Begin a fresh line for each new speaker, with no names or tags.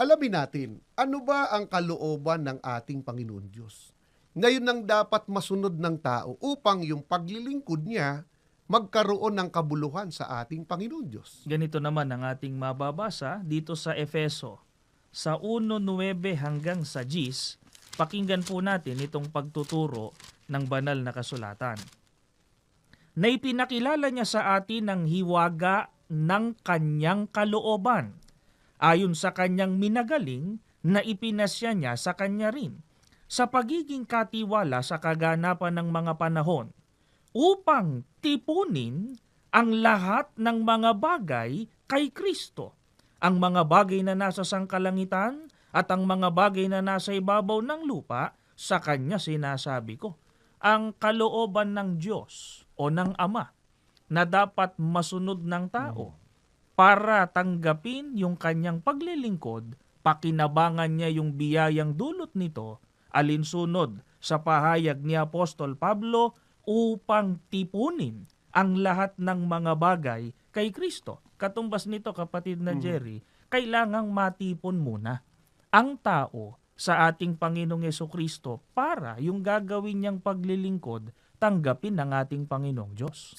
Alamin natin, ano ba ang kalooban ng ating Panginoon Diyos? Ngayon ang dapat masunod ng tao upang yung paglilingkod niya magkaroon ng kabuluhan sa ating Panginoon Diyos.
Ganito naman ang ating mababasa dito sa Efeso. Sa 1:9 hanggang sa 10, pakinggan po natin itong pagtuturo ng banal na kasulatan. Na ipinakilala niya sa atin ang hiwaga ng kanyang kalooban, ayon sa kanyang minagaling na ipinasya niya sa kanya rin, sa pagiging katiwala sa kaganapan ng mga panahon, upang tipunin ang lahat ng mga bagay kay Kristo, ang mga bagay na nasa sangkalangitan at ang mga bagay na nasa ibabaw ng lupa. Sa kanya sinasabi ko, ang kalooban ng Diyos o ng Ama na dapat masunod ng tao para tanggapin yung kanyang paglilingkod, pakinabangan niya yung biyayang dulot nito, alinsunod sa pahayag ni Apostol Pablo, upang tipunin ang lahat ng mga bagay kay Kristo. Katumbas nito, kapatid na Jerry, kailangang matipon muna ang tao sa ating Panginoong Yesukristo para yung gagawin niyang paglilingkod tanggapin ng ating Panginoong Diyos.